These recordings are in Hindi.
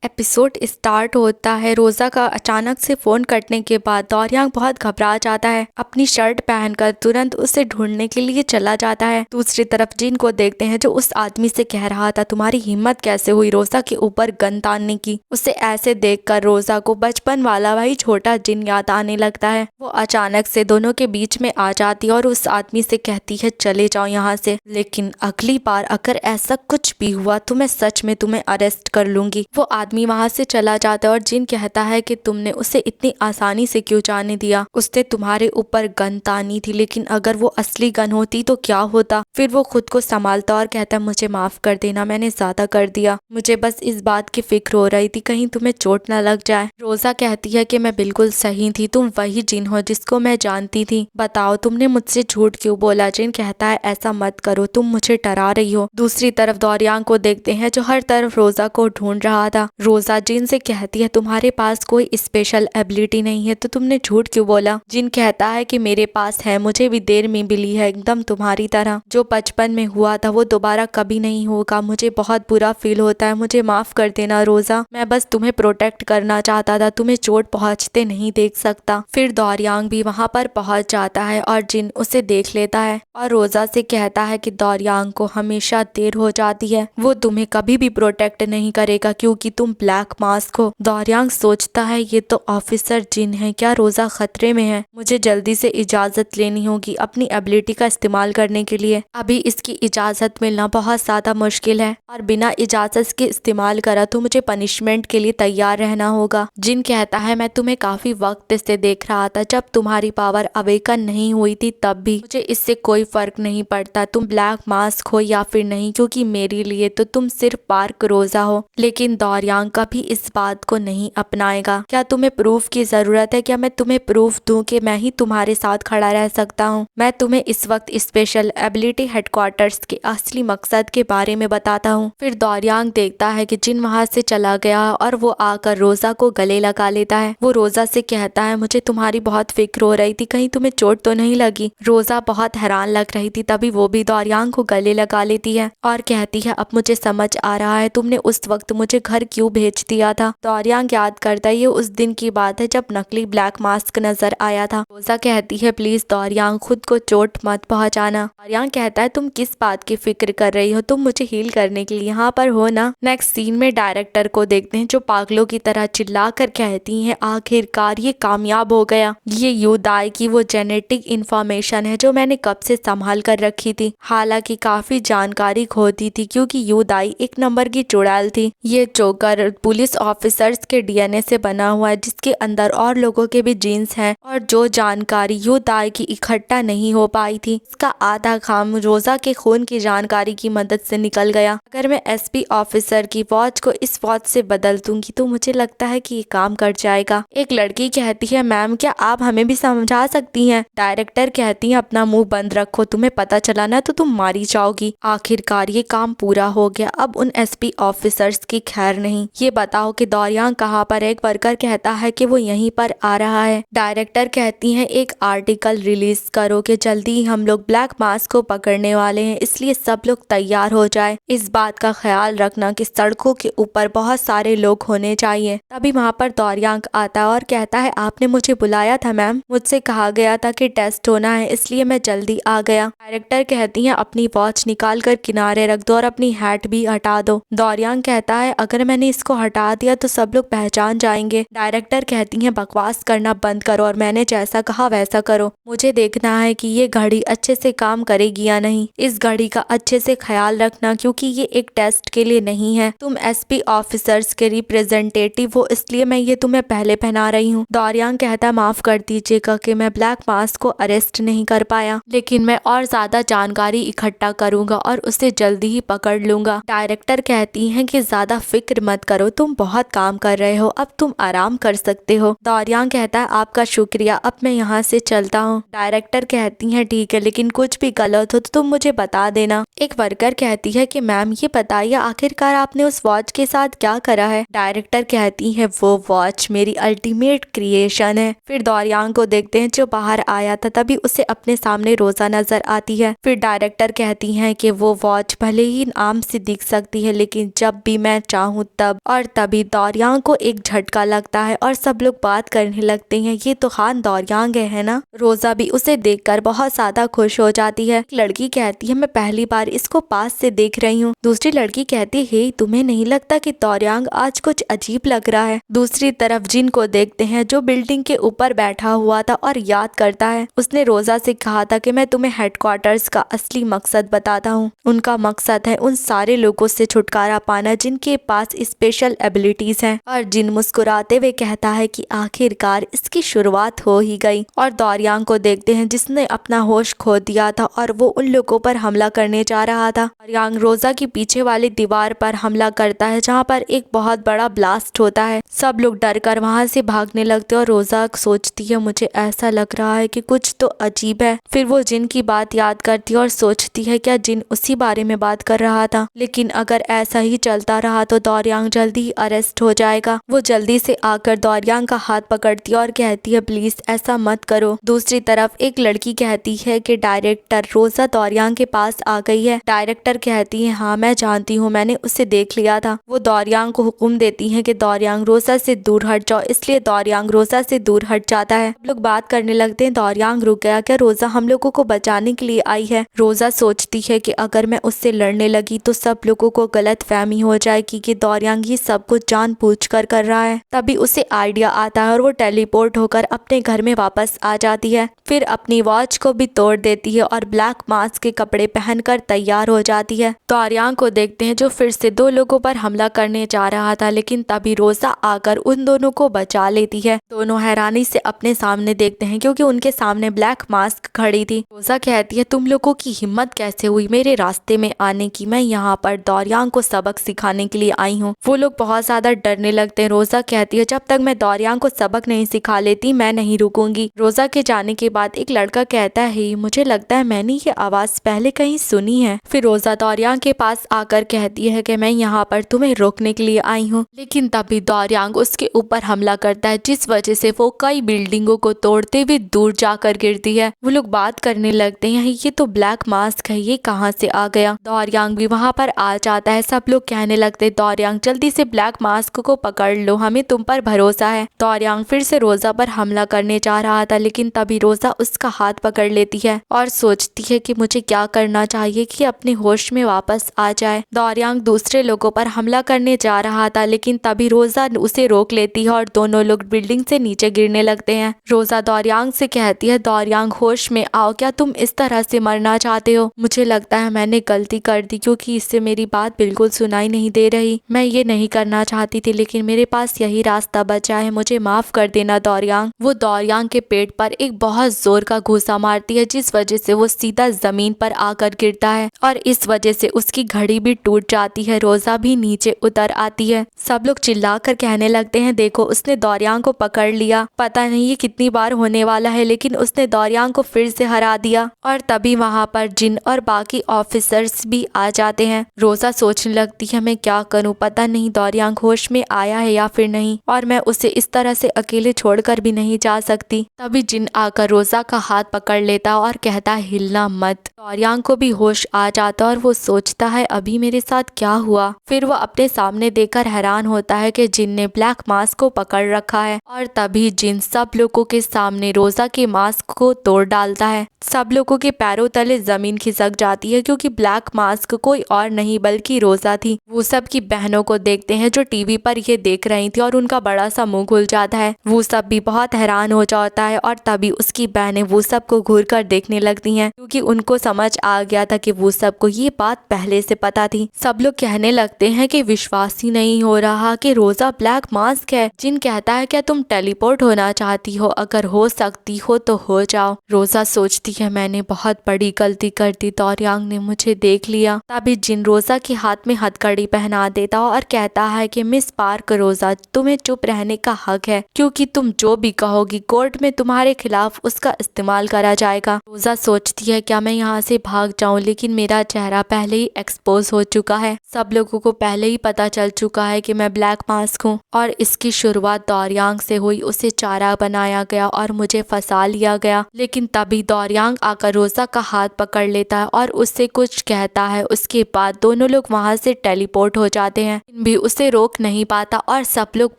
एपिसोड स्टार्ट होता है रोजा का अचानक से फोन कटने के बाद। दौरियांग बहुत घबरा जाता है, अपनी शर्ट पहनकर तुरंत उसे ढूंढने के लिए चला जाता है। दूसरी तरफ जिन को देखते हैं जो उस आदमी से कह रहा था तुम्हारी हिम्मत कैसे हुई रोजा के ऊपर गन तानने की। उसे ऐसे देखकर रोजा को बचपन वाला वही छोटा जिन याद आने लगता है। वो अचानक से दोनों के बीच में आ जाती है और उस आदमी से कहती है चले जाओ यहाँ से, लेकिन अगली बार अगर ऐसा कुछ भी हुआ तो मैं सच में तुम्हें अरेस्ट कर लूंगी। वो आदमी वहाँ से चला जाता है और जिन कहता है कि तुमने उसे इतनी आसानी से क्यों जाने दिया, उसने तुम्हारे ऊपर गन तानी थी, लेकिन अगर वो असली गन होती तो क्या होता। फिर वो खुद को संभालता और कहता है मुझे माफ कर देना, मैंने ज्यादा कर दिया, मुझे बस इस बात की फिक्र हो रही थी कहीं तुम्हें चोट न लग जाए। रोजा कहती है कि मैं बिल्कुल सही थी, तुम वही जिन हो जिसको मैं जानती थी, बताओ तुमने मुझसे झूठ क्यों बोला। जिन कहता है ऐसा मत करो, तुम मुझे डरा रही हो। दूसरी तरफ दौरियांग को देखते हैं जो हर तरफ रोजा को ढूंढ रहा था। रोजा जिन से कहती है तुम्हारे पास कोई स्पेशल एबिलिटी नहीं है तो तुमने झूठ क्यों बोला। जिन कहता है कि मेरे पास है, मुझे भी देर में मिली है, एकदम तुम्हारी तरह। जो बचपन में हुआ था वो दोबारा कभी नहीं होगा, मुझे बहुत बुरा फील होता है, मुझे माफ कर देना रोजा, मैं बस तुम्हें प्रोटेक्ट करना चाहता था, तुम्हें चोट पहुंचते नहीं देख सकता। फिर दौरियांग भी वहां पर पहुंच जाता है और जिन उसे देख लेता है और रोजा से कहता है कि दौरियांग को हमेशा देर हो जाती है, वो तुम्हें कभी भी प्रोटेक्ट नहीं करेगा क्योंकि तुम ब्लैक मास्क हो। दौरियांग सोचता है ये तो ऑफिसर जिन है, क्या रोजा खतरे में है, मुझे जल्दी से इजाजत लेनी होगी अपनी एबिलिटी का इस्तेमाल करने के लिए। अभी इसकी इजाजत मिलना बहुत ज्यादा मुश्किल है और बिना इजाजत के इस्तेमाल करा तो मुझे पनिशमेंट के लिए तैयार रहना होगा। जिन कहता है मैं तुम्हें काफी वक्त से देख रहा था, जब तुम्हारी पावर अवेकन नहीं हुई थी तब भी, मुझे इससे कोई फर्क नहीं पड़ता तुम ब्लैक मास्क हो या फिर नहीं, क्योंकि मेरे लिए तो तुम सिर्फ पार्क रोजा हो। लेकिन दौरियांग कभी इस बात को नहीं अपनाएगा। क्या तुम्हें प्रूफ की जरूरत है, क्या मैं तुम्हें प्रूफ दूं कि मैं ही तुम्हारे साथ खड़ा रह सकता हूँ। मैं तुम्हें इस वक्त स्पेशल एबिलिटी हेडक्वार्टर्स के असली मकसद के बारे में बताता हूँ। फिर दौरियांग देखता है कि जिन वहां से चला गया और वो आकर रोजा को गले लगा लेता है। वो रोजा से कहता है मुझे तुम्हारी बहुत फिक्र हो रही थी, कहीं तुम्हें चोट तो नहीं लगी। रोजा बहुत हैरान लग रही थी, तभी वो भी दौरियांग को गले लगा लेती है और कहती है अब मुझे समझ आ रहा है तुमने उस वक्त मुझे घर क्यों भेज दिया था। दौरियांग याद करता है ये उस दिन की बात है जब नकली ब्लैक मास्क नजर आया था। रोजा कहती है प्लीज दौरियांग खुद को चोट मत पहुंचाना। दौरियांग कहता है तुम किस बात की फिक्र कर रही हो, तुम मुझे हील करने के लिए यहाँ पर हो ना। नेक्स्ट सीन में डायरेक्टर को देखते हैं जो पागलों की तरह चिल्लाकर कहती है आखिरकार ये कामयाब हो गया, ये यूदाई की वो जेनेटिक इंफॉर्मेशन है जो मैंने कब से संभाल कर रखी थी। हालांकि काफी जानकारी खोती थी क्योंकि यूदाई एक नंबर की चुड़ैल थी। ये जोकर पुलिस ऑफिसर्स के डीएनए से बना हुआ है जिसके अंदर और लोगों के भी जीन्स हैं, और जो जानकारी यूदाई की इकट्ठा नहीं हो पाई थी इसका आधा काम रोजा के खून की जानकारी की मदद से निकल गया। अगर मैं एसपी ऑफिसर की वॉच को इस वॉच से बदल दूंगी तो मुझे लगता है कि ये काम कर जाएगा। एक लड़की कहती है मैम क्या आप हमें भी समझा सकती हैं। डायरेक्टर कहती है अपना मुंह बंद रखो, तुम्हें पता चला ना तो तुम मारी जाओगी। आखिरकार ये काम पूरा हो गया, अब उन एसपी ऑफिसर्स की खैर नहीं। ये बताओ कि दौरियांग कहाँ पर। एक वर्कर कहता है कि वो यहीं पर आ रहा है। डायरेक्टर कहती है एक आर्टिकल रिलीज करो कि जल्दी हम लोग ब्लैक मास्क को पकड़ने वाले हैं, इसलिए सब लोग तैयार हो जाए। इस बात का ख्याल रखना कि सड़कों के ऊपर बहुत सारे लोग होने चाहिए। तभी वहाँ पर दौरियांग आता है और कहता है आपने मुझे बुलाया था मैम, मुझसे कहा गया था कि टेस्ट होना है इसलिए मैं जल्दी आ गया। डायरेक्टर कहती है अपनी वॉच निकाल कर किनारे रख दो और अपनी हैट भी हटा दो। दौरियांग कहता है अगर मैंने इसको हटा दिया तो सब लोग पहचान जाएंगे। डायरेक्टर कहती है बकवास करना बंद करो और मैंने जैसा कहा वैसा करो। मुझे देखना है कि ये घड़ी अच्छे से काम करेगी या नहीं। इस घड़ी का अच्छे से ख्याल रखना क्योंकि ये एक टेस्ट के लिए नहीं है, तुम एसपी ऑफिसर्स के रिप्रेजेंटेटिव हो इसलिए मैं ये तुम्हें पहले पहना रही हूँ। दौरियांग कहता माफ कर दीजिएगा कि मैं ब्लैक मास्क को अरेस्ट नहीं कर पाया, लेकिन मैं और ज्यादा जानकारी इकट्ठा करूंगा और उसे जल्दी ही पकड़ लूंगा। डायरेक्टर कहती हैं कि ज्यादा फिक्र मत करो, तुम बहुत काम कर रहे हो, अब तुम आराम कर सकते हो। दौरियांग कहता है आपका शुक्रिया, अब मैं यहाँ से चलता हूँ। डायरेक्टर कहती हैं ठीक है, लेकिन कुछ भी गलत हो तो तुम मुझे बता देना। एक वर्कर कहती है कि मैम ये बताइए आखिरकार आपने उस वॉच के साथ क्या करा है। डायरेक्टर कहती है वो वॉच मेरी अल्टीमेट क्रिएशन है। फिर दौरियांग को देखते हैं जो बाहर आया था, तभी उसे अपने सामने रोजा नजर आती है। फिर डायरेक्टर कहती हैं कि वो वॉच भले ही आम से दिख सकती है लेकिन जब भी मैं चाहूँ तब सब। और तभी दौरियांग को एक झटका लगता है और सब लोग बात करने लगते हैं, ये तो खान दौरियांग है ना। रोजा भी उसे देखकर बहुत ज्यादा खुश हो जाती है। लड़की कहती है मैं पहली बार इसको पास से देख रही हूँ। दूसरी लड़की कहती है हे तुम्हें नहीं लगता कि दौरियांग आज कुछ अजीब लग रहा है। दूसरी तरफ जिन को देखते हैं जो बिल्डिंग के ऊपर बैठा हुआ था और याद करता है उसने रोजा से कहा था कि मैं तुम्हें हेडक्वार्टर्स का असली मकसद बताता हूँ। उनका मकसद है उन सारे लोगों से छुटकारा पाना जिनके पास स्पेशल एबिलिटीज हैं। और जिन मुस्कुराते हुए कहता है कि आखिरकार इसकी शुरुआत हो ही गई। और दौरियांग को देखते हैं जिसने अपना होश खो दिया था और वो उन लोगों पर हमला करने जा रहा था। दौरियांग रोजा की पीछे वाली दीवार पर हमला करता है जहाँ पर एक बहुत बड़ा ब्लास्ट होता है। सब लोग डर कर वहाँ से भागने लगते और रोजा सोचती है मुझे ऐसा लग रहा है कि कुछ तो अजीब है। फिर वो जिन की बात याद करती है और सोचती है क्या जिन उसी बारे में बात कर रहा था। लेकिन अगर ऐसा ही चलता रहा तो दौरियांग जल्दी ही अरेस्ट हो जाएगा। वो जल्दी से आकर दौरियांग का हाथ पकड़ती है और कहती है प्लीज ऐसा मत करो। दूसरी तरफ एक लड़की कहती है कि डायरेक्टर रोजा दौरियांग के पास आ गई है। डायरेक्टर कहती है हाँ मैं जानती हूँ, मैंने उसे देख लिया था। वो दौरियांग को हुक्म देती है कि दौरियांग रोजा से दूर हट जाओ, इसलिए दौरियांग रोजा से दूर हट जाता है। लोग बात करने लगते हैं दौरियांग रुक गया क्या, रोजा हम लोगों को बचाने के लिए आई है। रोजा सोचती है कि अगर मैं उससे लड़ने लगी तो सब लोगों को गलत फहमी हो जाएगी कि दौरियांग ये सब कुछ जानबूझकर कर रहा है। तभी उसे आइडिया आता है और वो टेलीपोर्ट होकर अपने घर में वापस आ जाती है। फिर अपनी वॉच को भी तोड़ देती है और ब्लैक मास्क के कपड़े पहनकर तैयार हो जाती है। दौरियांग को देखते हैं जो फिर से दो लोगों पर हमला करने जा रहा था, लेकिन तभी रोजा आकर उन दोनों को बचा लेती है। दोनों हैरानी से अपने सामने देखते हैं क्योंकि उनके सामने ब्लैक मास्क खड़ी थी। रोजा कहती है तुम लोगों की हिम्मत कैसे हुई मेरे रास्ते में आने की, मैं यहाँ पर दौरियांग को सबक सिखाने के लिए आई हूँ। वो लोग बहुत ज्यादा डरने लगते हैं। रोजा कहती है जब तक मैं दौरियांग को सबक नहीं सिखा लेती मैं नहीं रुकूंगी। रोजा के जाने के बाद एक लड़का कहता है मुझे लगता है मैंने ये आवाज पहले कहीं सुनी है। फिर रोजा दौरियांग के पास आकर कहती है कि मैं यहाँ पर तुम्हें रोकने के लिए आई हूँ, लेकिन तभी दौरियांग उसके ऊपर हमला करता है जिस वजह से वो कई बिल्डिंगों को तोड़ते हुए दूर जाकर गिरती है। वो लोग बात करने लगते हैं ये तो ब्लैक मास्क है, ये कहाँ से आ गया। दौरियांग भी वहाँ पर आ जाता है। सब लोग कहने लगते दौरियांग जल्दी से ब्लैक मास्क को पकड़ लो, हमें तुम पर भरोसा है। दौरियांग फिर से रोजा पर हमला करने जा रहा था, लेकिन तभी रोजा उसका हाथ पकड़ लेती है और सोचती है कि मुझे क्या करना चाहिए कि अपने होश में वापस आ जाए। दौरियांग दूसरे लोगों पर हमला करने जा रहा था, लेकिन तभी रोजा उसे रोक लेती है और दोनों लोग बिल्डिंग से नीचे गिरने लगते हैं। रोजा दौरियांग से कहती है दौरियांग होश में आओ, क्या तुम इस तरह से मरना चाहते हो। मुझे लगता है मैंने गलती कर दी क्योंकि इससे मेरी बात बिल्कुल सुनाई नहीं दे रही। मैं ये नहीं करना चाहती थी, लेकिन मेरे पास यही रास्ता बचा है, मुझे माफ कर देना दौरियांग। वो दौरियांग के पेट पर एक बहुत जोर का घूसा मारती है जिस वजह से वो सीधा जमीन पर आकर गिरता है और इस वजह से उसकी घड़ी भी टूट जाती है। रोजा भी नीचे उतर आती है। सब लोग चिल्लाकर कहने लगते हैं देखो उसने दौरियांग को पकड़ लिया, पता नहीं ये कितनी बार होने वाला है, लेकिन उसने दौरियांग को फिर से हरा दिया। और तभी वहाँ पर जिन और बाकी ऑफिसर्स भी आ जाते हैं। रोजा सोचने लगती है मैं क्या करूँ, पता नहीं दौरियांग होश में आया है या फिर नहीं, और मैं उसे इस तरह से अकेले छोड़कर भी नहीं जा सकती। तभी जिन आकर रोजा का हाथ पकड़ लेता और कहता हिलना मत। दौरियांग को भी होश आ जाता और वो सोचता है अभी मेरे साथ क्या हुआ। फिर वो अपने सामने देखकर हैरान होता है कि जिन ने ब्लैक मास्क को पकड़ रखा है और तभी जिन सब लोगों के सामने रोजा के मास्क को तोड़ डालता है। सब लोगों के पैरों तले जमीन खिसक जाती है क्योंकि ब्लैक मास्क कोई और नहीं बल्कि रोजा थी। वो सब की बहनों को देखते हैं जो टीवी पर ये देख रही थी और उनका बड़ा सा मुंह खुल जाता है। वो सब भी बहुत हैरान हो जाता है और तभी उसकी बहनें वो सब को घूर कर देखने लगती हैं क्योंकि उनको समझ आ गया था कि वो सब को ये बात पहले से पता थी। सब लोग कहने लगते हैं कि विश्वास ही नहीं हो रहा कि रोजा ब्लैक मास्क है। जिन कहता है क्या तुम टेलीपोर्ट होना चाहती हो, अगर हो सकती हो तो हो जाओ। रोजा सोचती है मैंने बहुत बड़ी गलती कर दी, दौरियांग ने मुझे देख लिया। तभी जिन रोजा के हाथ में हथकड़ी पहना देता और कहता है कि मिस पार्क रोजा तुम्हें चुप रहने का हक है क्योंकि तुम जो भी कहोगी कोर्ट में तुम्हारे खिलाफ उसका इस्तेमाल करा जाएगा। रोजा सोचती है क्या मैं यहाँ से भाग जाऊँ, लेकिन मेरा चेहरा पहले ही एक्सपोज हो चुका है। सब लोगों को पहले ही पता चल चुका है कि मैं ब्लैक मास्क हूँ और इसकी शुरुआत दौरियांग से हुई। उसे चारा बनाया गया और मुझे फंसा लिया गया, लेकिन तभी दौरियांग आकर रोजा का हाथ पकड़ लेता है और उससे कुछ कहता है। उसके बाद दोनों लोग वहाँ से टेलीपोर्ट हो जाते हैं। भी उसे रोक नहीं पाता और सब लोग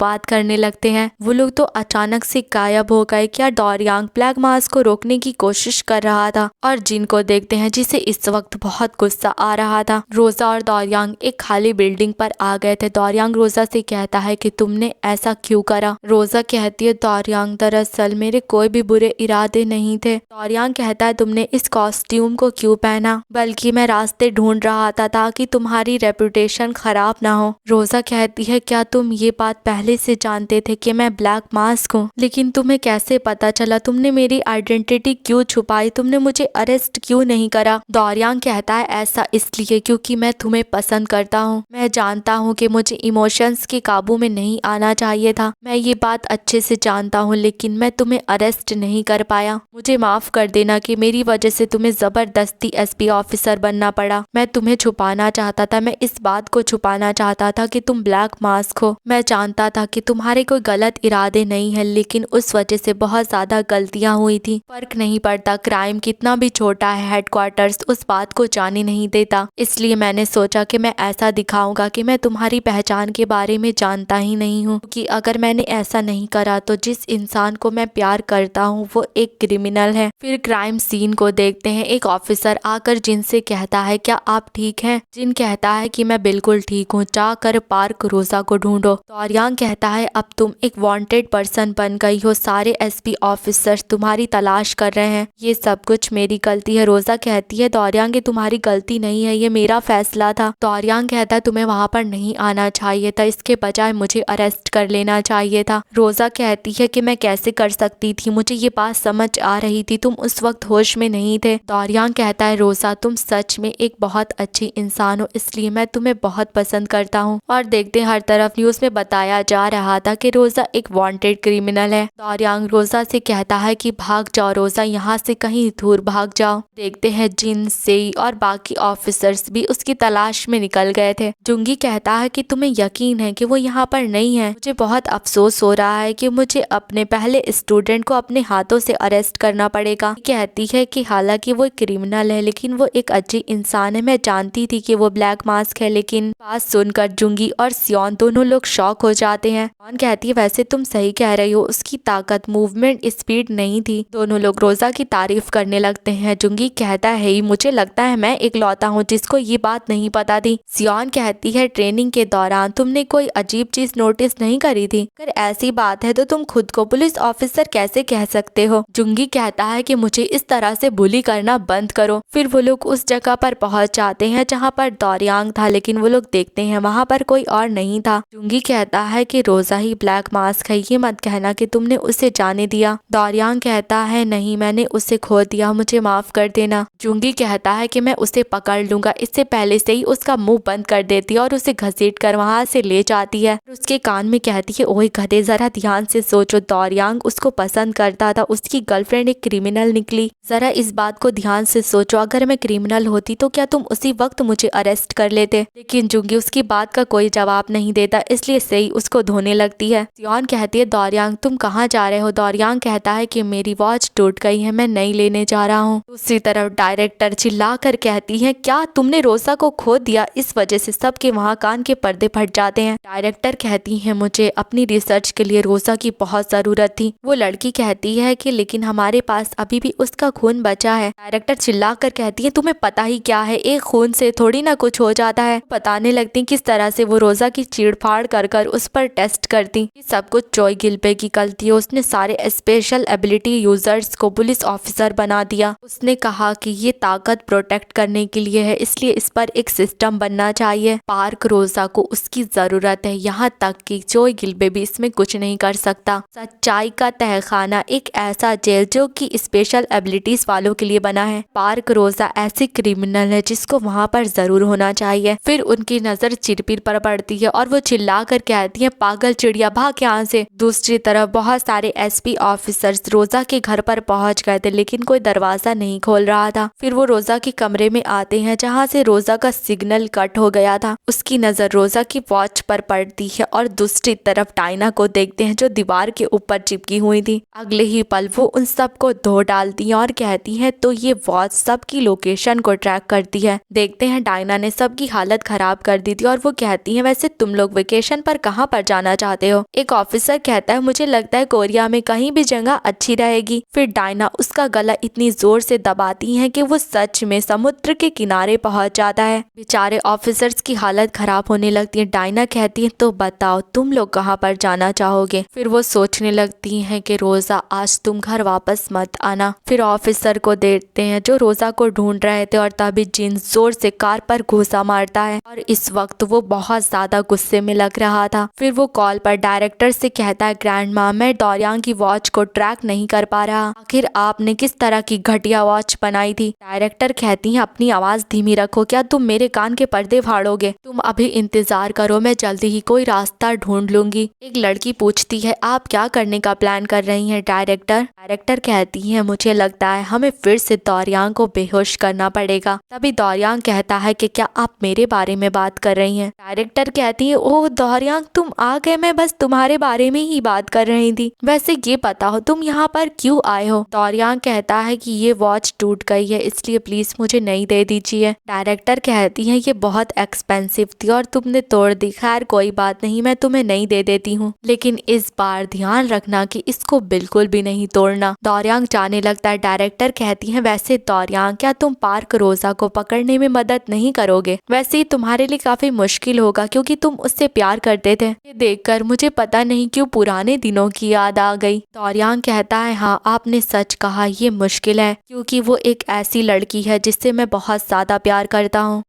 बात करने लगते हैं। वो लोग तो अचानक से गायब हो गए। क्या डोरयांग ब्लैक मास को रोकने की कोशिश कर रहा था? और जिन को देखते हैं जिसे इस वक्त बहुत गुस्सा आ रहा था। रोजा और डोरयांग एक खाली बिल्डिंग पर आ गए थे। डोरयांग रोजा से कहता है कि तुमने ऐसा क्यों करा? रोजा कहती है डोरयांग दरअसल मेरे कोई भी बुरे इरादे नहीं थे। डोरयांग कहता है तुमने इस कॉस्ट्यूम को क्यों पहना? बल्कि मैं रास्ते ढूंढ रहा था ताकि तुम्हारी रेपुटेशन खराब ना हो। रोजा कहती है क्या तुम ये बात पहले से जानते थे कि मैं ब्लैक मास्क हूँ? लेकिन तुम्हें कैसे पता चला? तुमने मेरी आइडेंटिटी क्यों छुपाई? तुमने मुझे अरेस्ट क्यों नहीं करा? डोरयांग कहता है ऐसा इसलिए क्योंकि मैं तुम्हें पसंद करता हूँ। मैं जानता हूँ कि मुझे इमोशंस के काबू में नहीं आना चाहिए था। मैं ये बात अच्छे से जानता हूँ लेकिन मैं तुम्हें अरेस्ट नहीं कर पाया। मुझे माफ कर देना कि मेरी वजह से तुम्हें जबरदस्ती एसपी ऑफिसर बनना पड़ा। मैं तुम्हें छुपाना चाहता था। मैं इस बात को छुपाना चाहता था कि तुम ब्लैक मास्क हो। मैं जानता था कि तुम्हारे कोई गलत इरादे नहीं है लेकिन उस वजह से बहुत ज्यादा गलतियां हुई थी। फर्क नहीं पड़ता क्राइम कितना भी छोटा है, हेडक्वार्टर्स उस बात को जाने नहीं देता। इसलिए मैंने सोचा कि मैं ऐसा दिखाऊंगा कि मैं तुम्हारी पहचान के बारे में जानता ही नहीं हूँ, कि अगर मैंने ऐसा नहीं करा तो जिस इंसान को मैं प्यार करता हूँ वो एक क्रिमिनल है। फिर क्राइम सीन को देखते हैं। एक ऑफिसर आकर जिन से कहता है क्या आप ठीक हैं? जिन कहता है कि मैं बिल्कुल ठीक हूँ, जाकर पार्क रोजा को ढूंढो। डोरयांग कहता है अब तुम एक वांटेड पर्सन बन गई हो। सारे एसपी ऑफिसर्स तुम्हारी तलाश कर रहे हैं। ये सब कुछ मेरी गलती है। रोजा कहती है डोरयांग ये तुम्हारी गलती नहीं है, ये मेरा फैसला था। डोरयांग कहता है तुम्हें वहाँ पर नहीं आना चाहिए था, इसके बजाय मुझे अरेस्ट कर लेना चाहिए था। रोजा कहती है कि मैं कैसे कर सकती थी, मुझे ये बात समझ आ रही थी, तुम उस वक्त होश में नहीं थे। डोरयांग कहता है रोजा तुम सच में एक बहुत अच्छी इंसान हो, इसलिए मैं तुम्हें बहुत पसंद करता हूँ। और देखते हर तरफ न्यूज में बताया जा रहा था कि रोजा एक वांटेड क्रिमिनल है। डोरयांग रोजा से कहता है कि भाग जाओ रोजा, यहाँ से कहीं दूर भाग जाओ। देखते हैं जिन, सेई और बाकी ऑफिसर्स भी उसकी तलाश में निकल गए थे। जुंगी कहता है कि तुम्हें यकीन है कि वो यहाँ पर नहीं है? मुझे बहुत अफसोस हो रहा है कि मुझे अपने पहले स्टूडेंट को अपने हाथों से अरेस्ट करना पड़ेगा। कहती है कि हालांकि वो क्रिमिनल है लेकिन वो एक अच्छी इंसान है। मैं जानती थी कि वो ब्लैक मास्क है। लेकिन बात सुनकर जुंगी और सियोन दोनों लोग शॉक हो जाते हैं। सियोन कहती है वैसे तुम सही कह रही हो, उसकी ताकत, मूवमेंट स्पीड नहीं थी। दोनों लोग रोजा की तारीफ करने लगते हैं। जुंगी कहता है ही मुझे लगता है मैं इकलौता हूँ जिसको ये बात नहीं पता थी। सियोन कहती है ट्रेनिंग के दौरान तुमने कोई अजीब चीज नोटिस नहीं करी थी? अगर ऐसी बात है तो तुम खुद को पुलिस ऑफिसर कैसे कह सकते हो? जुंगी कहता है कि मुझे इस तरह से बुली करना बंद करो। फिर वो लोग उस जगह पर पहुंच जाते हैं जहाँ पर डोरयांग था, लेकिन वो लोग देखते हैं वहाँ पर कोई और नहीं था। जुंगी कहता है कि रोजा ही ब्लैक मास्क है, ये मत कहना कि तुमने उसे जाने दिया। डोरयांग कहता है नहीं, मैंने उसे खो दिया, मुझे माफ कर देना। जुंगी कहता है कि मैं उसे पकड़ लूंगा। इससे पहले से ही उसका मुंह बंद कर देती है और उसे घसीट कर वहाँ से ले जाती है। उसके कान में कहती है ओए गधे, जरा ध्यान से सोचो, डोरयांग उसको पसंद करता था, उसकी गर्लफ्रेंड एक क्रिमिनल निकली। जरा इस बात को ध्यान से सोचो, अगर मैं क्रिमिनल होती तो क्या तुम उसी वक्त मुझे अरेस्ट कर लेते? लेकिन जुंगी उसकी बात का कोई जवाब नहीं देता, इसलिए सही उसको धोने लगती है। सियोन कहती है डोरयांग तुम कहाँ जा रहे हो? डोरयांग कहता है कि मेरी वॉच टूट गई है, मैं नई लेने जा रहा हूँ। दूसरी तरफ डायरेक्टर चिल्लाकर कहती है क्या तुमने रोजा को खो दिया? इस वजह से सबके वहाँ कान के पर्दे फट जाते हैं। डायरेक्टर कहती है मुझे अपनी रिसर्च के लिए रोजा की बहुत जरूरत थी। वो लड़की कहती है कि लेकिन हमारे पास अभी भी उसका खून बचा है। डायरेक्टर चिल्लाकर कहती है तुम्हें पता ही क्या है, एक खून से थोड़ी ना कुछ हो जाता है। बताने लगती किस तरह से वो रोजा की चीड़फाड़ कर कर उस पर टेस्ट करती। सब कुछ जॉय गिल्बे की गलती है, उसने सारे स्पेशल एबिलिटी यूजर्स को पुलिस ऑफिसर बना दिया। उसने कहा कि ये ताकत प्रोटेक्ट करने के लिए है, इसलिए इस पर एक सिस्टम बनना चाहिए। पार्क रोजा को उसकी जरूरत है, यहाँ तक कि जॉय गिल्बे भी इसमें कुछ नहीं कर सकता। सच्चाई का तहखाना, एक ऐसा जेल जो कि स्पेशल एबिलिटीज वालों के लिए बना है। पार्क रोजा ऐसी क्रिमिनल है जिसको वहाँ पर जरूर होना चाहिए। फिर उनकी नजर चिरपिर पर पड़ती है और वो चिल्ला कर कहती है पागल चिड़िया भाग यहाँ से। दूसरी तरफ बहुत सारे एसपी ऑफिसर्स रोजा के घर पर पहुंच गए थे, लेकिन कोई दरवाजा नहीं खोल रहा था। फिर वो रोजा के कमरे में आते हैं जहाँ से रोजा का सिग्नल कट हो गया था। उसकी नजर रोजा की वॉच पर पड़ती है और दूसरी तरफ डायना को देखते हैं जो दीवार के ऊपर चिपकी हुई थी। अगले ही पल वो उन सबको धो डालती है और कहती है तो ये वॉच सबकी लोकेशन को ट्रैक करती है। देखते हैं डायना ने सबकी हालत खराब कर दी थी और वो कहती है वैसे तुम लोग वेकेशन पर कहाँ पर जाना चाहते हो। एक ऑफिसर कहता है मुझे लगता है कोरिया में कहीं भी जगह अच्छी रहेगी। फिर डायना उसका गला इतनी जोर से दबाती है कि वो सच में समुद्र के किनारे पहुंच जाता है। बेचारे ऑफिसर्स की हालत खराब होने लगती है। डायना कहती है तो बताओ तुम लोग कहाँ पर जाना चाहोगे। फिर वो सोचने लगती है कि रोजा आज तुम घर वापस मत आना। फिर ऑफिसर को देखते हैं जो रोजा को ढूंढ रहे थे और तभी जिन जोर से कार पर घूसा मारता है और इस वक्त वो बहुत ज्यादा गुस्से में लग रहा था। फिर वो कॉल पर डायरेक्टर से कहता है ग्रैंडमा मैं डोरियान की वॉच को ट्रैक नहीं कर पा रहा, आखिर आपने किस तरह की घटिया वॉच बनाई थी। डायरेक्टर कहती है अपनी आवाज धीमी रखो, क्या तुम मेरे कान के पर्दे फाड़ोगे। तुम अभी इंतजार करो, मैं जल्दी ही कोई रास्ता ढूंढ लूंगी। एक लड़की पूछती है आप क्या करने का प्लान कर रही हैं डायरेक्टर कहती है मुझे लगता है हमें फिर से डोरियान को बेहोश करना पड़ेगा। तभी डोरियान कहता है कि क्या आप मेरे बारे में बात कर रही हैं। डायरेक्टर कहती है ओह डोरियान तुम आ गए, मैं बस तुम्हारे बारे में ही बात कर रही थी। वैसे ये पता हो तुम यहाँ पर क्यों आए हो। डोरियान कहता है कि ये वॉच टूट गई है इसलिए प्लीज मुझे नई दे दीजिए। डायरेक्टर कहती है ये बहुत एक्सपेंसिव थी और तुमने तोड़ दी, खैर कोई बात नहीं मैं तुम्हें नई दे देती हूँ, लेकिन इस बार ध्यान रखना कि इसको बिल्कुल भी नहीं तोड़ना। डोरियान जाने लगता है। डायरेक्टर कहती है वैसे डोरियान क्या तुम पार्क रोजा को पकड़ने में मदद नहीं करोगे। वैसे ही तुम्हारे लिए काफी मुश्किल होगा क्योंकि तुम उससे प्यार करते थे। ये देखकर मुझे पता नहीं क्यों पुराने दिनों की याद आ गई। डोरियान कहता है हाँ आपने सच कहा, ये मुश्किल है क्योंकि वो एक ऐसी लड़की है जिससे मैं बहुत ज्यादा प्यार करता हूँ।